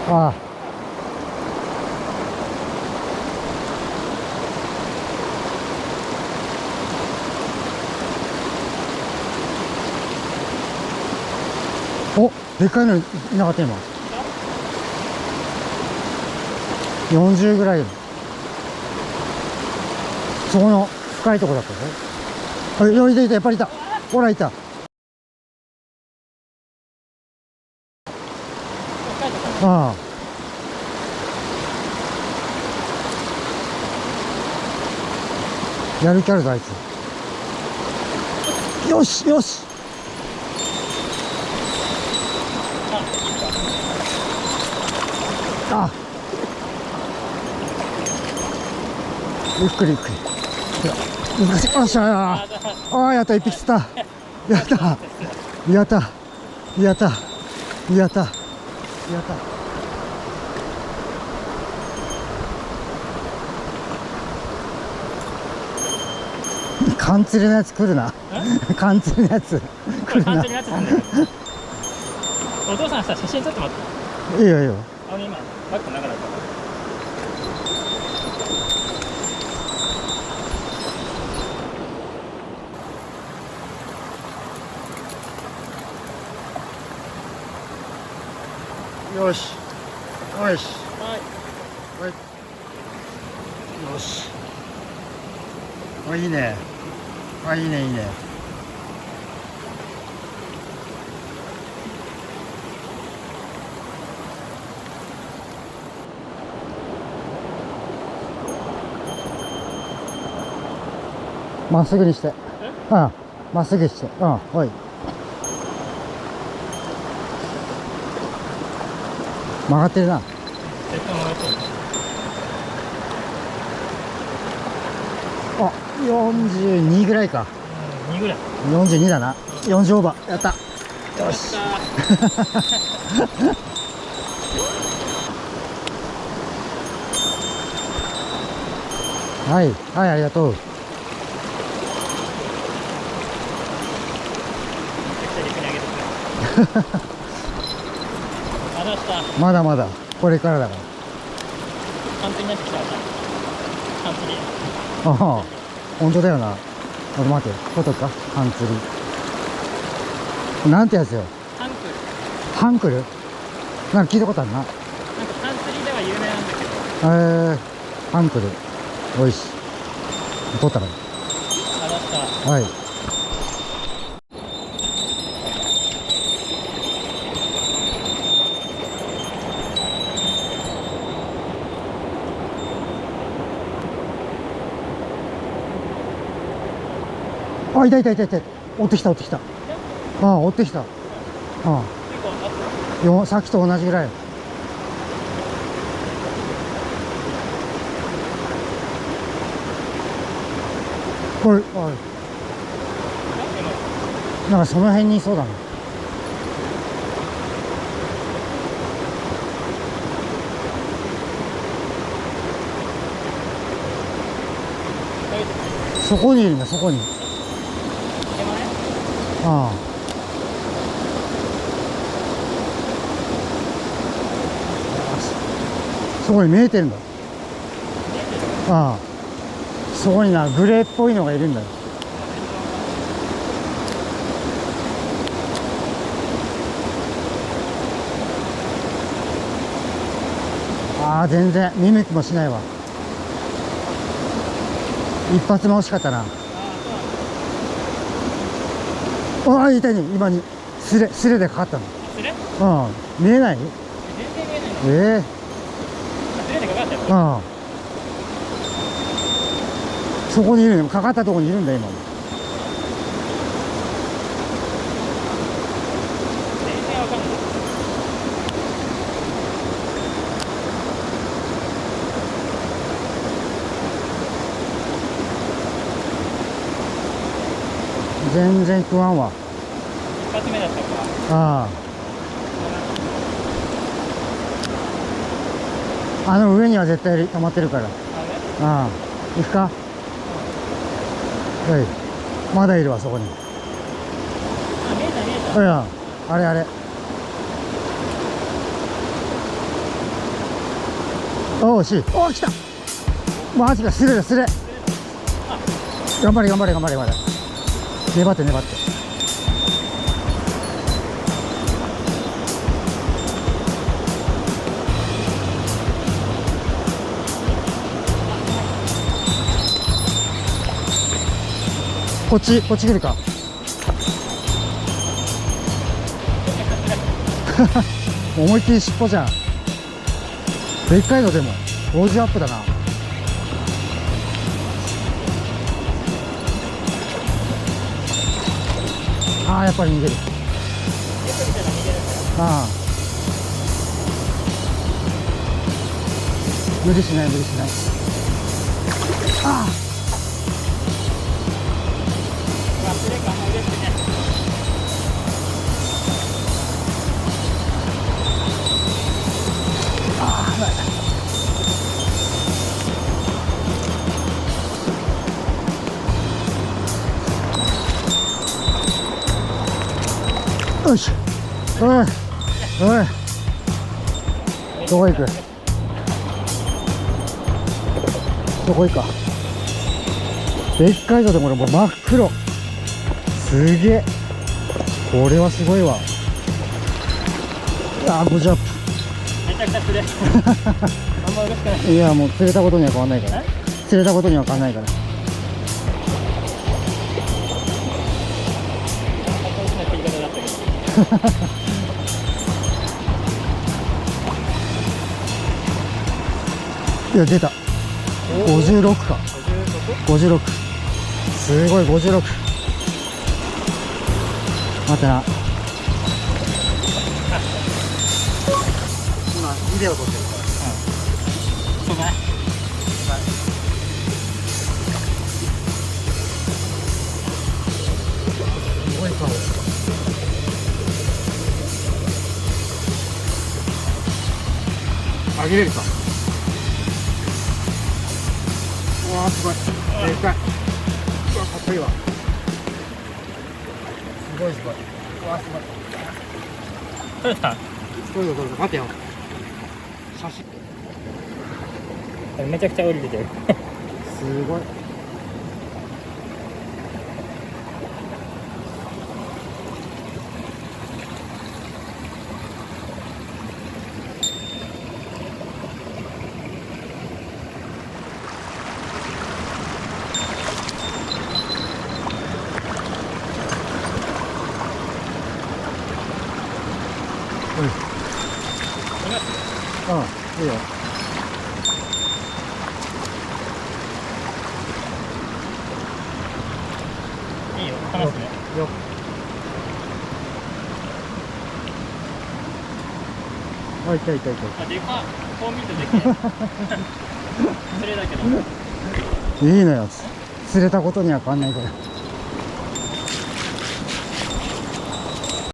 ああ。お、でっかいのいなかった今。40ぐらい。そこの深いとこだったぞ。あ、いたいた、やっぱりいた。ほらいた。ああ。やる気あるぞあいつ。よしよし。あ、ゆっくりゆっくり。難しい。よっしゃー。ああ、やった、一匹釣った。やった。やった。やった。やった。やった。缶釣りのやつ来るな。缶釣りのやつ来るな。缶釣りのやつなんだよ。お父さんさ、写真撮ってもらって。いいよいいよ。あの今バッグの中だったから。よしよし。はい。はい。よし。あ、いいね。あ、いいねいいね。まっすぐにして。うん、まっすぐして。うん、おい。曲がってるな。絶対曲がってる。あ、42ぐらいか。2ぐらい。42だな。40オーバー。やった。よし。はい、はい、ありがとう。まだまだ、これからだから。完璧になってきたから。完璧。ああ、本当だよな。待て、ことか、ハン釣り。なんてやつよ。ハンクル。ハンクル。なんか聞いたことあるな。なんかハン釣りでは有名なんだけど。ハンクル。おいし。取ったかあらした。ら。はい。あ、いたいたいたいた。追ってきた追ってきた。ああ、追ってきた。ああ。さっきと同じぐらい。これ、あ、なんかその辺にいそうだな。そこにいるんだ、そこに。ああ。そこに見えてるんだ。ああ。そこにな、グレーっぽいのがいるんだよ。ああ、全然見向きもしないわ。一発も惜しかったな。ああ、いたね、今にスレでかかったの。スレ？うん、見えない？全然見えないの。ええ。スレでかかったよ。うん。そこにいるの、かかったところにいるんだよ今。全然わかんない。全然食わんわ。一発目だったか。ああ。あの上には絶対止まってるから。ああ。行くか。はい。まだいるわ、そこに。あ、見えた見えた。いや、あれあれ。お惜しい。お、来た。マジか、すれだ、すれ。頑張れ、頑張れ、頑張れ、頑張れ。粘って、粘って。こっち来るか。思いっきり尻尾じゃん。でっかいのでも50アップだな。ああ、やっぱり逃げる。ああ、無理しない、無理しない。ああ、よし。おいおい、どこ行く。どこ行くか。でっかいのでも俺もう真っ黒。すげえ、これはすごいわ。ああ、50アッめちゃくちゃ釣れあんま嬉しくない。プ。いや、もう釣れたことには変わんないから。釣れたことには変わんないから。いや、出た。56か。56。すごい、56。待ってな。今ビデオ撮ってるから。そうかい。すごい顔。あげれるか。うわー、すごい。でかい。うわ、かっこいいわ。すごいすごい。うわー、すごい。撮れた。すごいぞ、これ。待てよ。写真。めちゃくちゃ降りててるすごい。うん、いいよ。いいよ、話すね。よ。あ、いたいたいた。あ、でかっ。こう見るとできないそれだけどいいのよ。釣れたことには変わんないから。